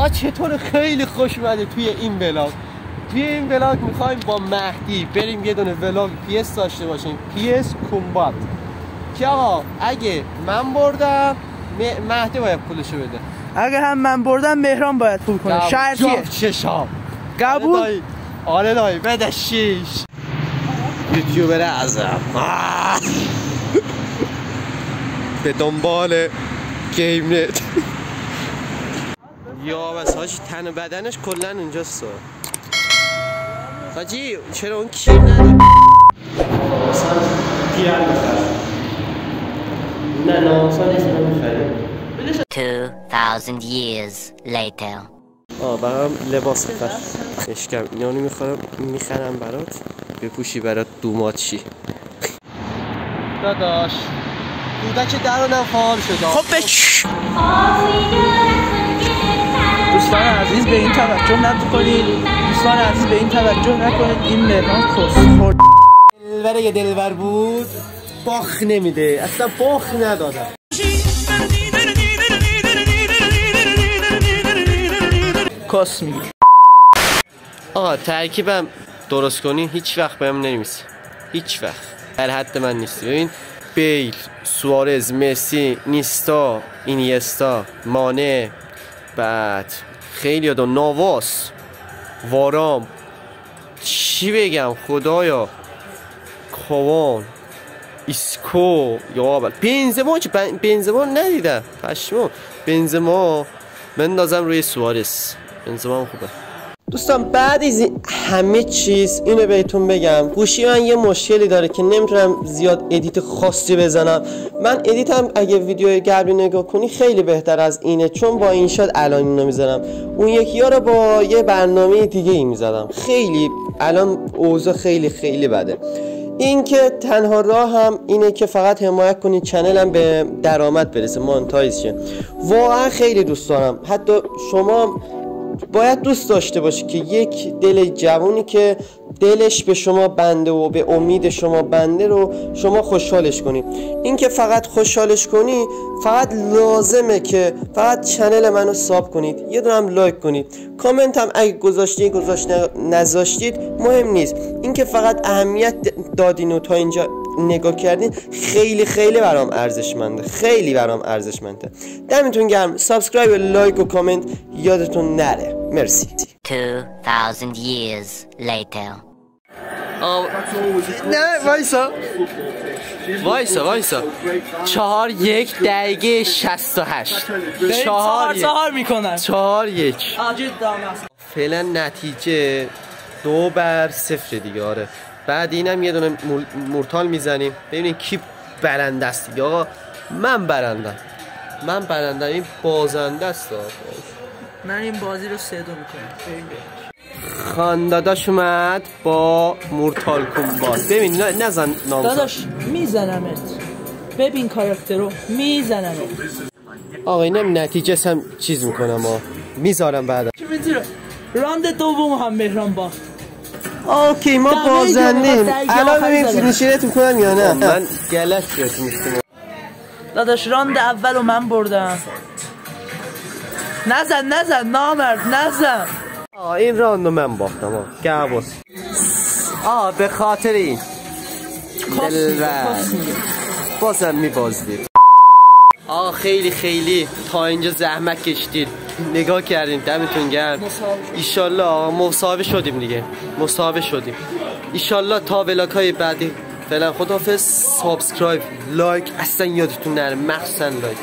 چطور؟ خیلی خوش اومده توی این ولاگ. توی این ولاگ میخوایم با مهدی بریم یه دونه ولاگ PS داشته باشیم، PS کمبات. که آقا اگه من بردم مهدی باید پولشو بده، اگه هم من بردم مهران باید پول کنه. شرطیه. چشام قبول؟ آره دایی بده 6 یوتیوبر اعظم به دنبال گیم نت. یا بس حاجی تن و بدنش کلا اونجاست حاجی. چرا اون کیر نداره؟ مثلا پیرن میخرم. نه ناموسا نیست نمیخریم. 2000 years later. برام لباس بخر. اشکم اینو میخرم برات بپوشی برات دومات چی. داداش کودک درونم فعال شد. خب بچ دوستان عزیز به این توجه نکنید. دوستان عزیز به این توجه نکنید. این مهران کسخور دلبره دلبر بود باخ نمیده، اصلا باخ ندادم. کس میگه. آقا ترکیبم درست کنی هیچ وقت بهم نمیرسه، هیچ وقت در حد من نیست. ببین بیل، سوارز، مسی، نیستا، اینیستا، مانه، بعد خیلی یادم نواس، وارام، چی بگم خدایا، کوان، ایسکو، یا بنزما. چه بنزما ندیدم پشمو. بنزما بندازم روی سوارز، بنزما هم خوبه. دوستان بعد از همه چیز اینو بهتون بگم، گوشی من یه مشکلی داره که نمیتونم زیاد ادیت خاصی بزنم. من ادیتم اگه ویدیو گربی نگاه کنی خیلی بهتر از اینه، چون با این شات الان اینو میزنم، اون یکی ها رو با یه برنامه دیگه ای میزدم. خیلی الان اوضاع خیلی بده. این که تنها راه هم اینه که فقط حمایت کنید چنلم به درآمد برسه، مونتایز شه. واقعا خیلی دوست دارم. حتی شما باید دوست داشته باشی که یک دل جوونی که دلش به شما بنده و به امید شما بنده رو شما خوشحالش کنی. این که فقط خوشحالش کنی، فقط لازمه که فقط چنل منو ساب کنید، یه دونم لایک کنید، کامنت هم اگه نذاشتید مهم نیست. این که فقط اهمیت دادین و تا اینجا نگاه کردین خیلی برام ارزشمنده، خیلی برام ارزشمنده. دمتون گرم. سابسکرایب و لایک و کامنت یادتون نره. مرسی. 2000 years later. نه وایسا 4-1 دقیقه 68 4 میکنن 4-1 فعلا نتیجه 2-0 دیگه. آره بعد اینم یه دونه مورتال میزنیم ببینیم کی برنده است دیگه. آقا من برندم، این بازنده است. من این بازی رو 3-2 میکنم. خانداداش اومد با مورتال کمبات. ببین نزن نام داداش میزنمت، ببین کاراکتر رو میزنمت. آقا اینم نتیجه هم چیز میکنم میذارم بعدا. چی میذاره؟ راند دوم هم مهران باخت. اوکی ما بازندیم. الان ببین فینیشرت میکنم یا نه؟ من گلش بهتون میشتم. داداش راند اولو من بردم. نزن نامرد نزن. این راندو من باختم. گابوس به خاطر این دلبر بازم میبازدید. خیلی تا اینجا زحمت کشیدید، نگاه کردین، دمتون گرم. ایشالله مساوی شدیم دیگه، ایشالله تا ولاگ های بعدی. فعلا خداحافظ. سابسکرایب، لایک اصلا یادتون نره، مخصوصا لایک.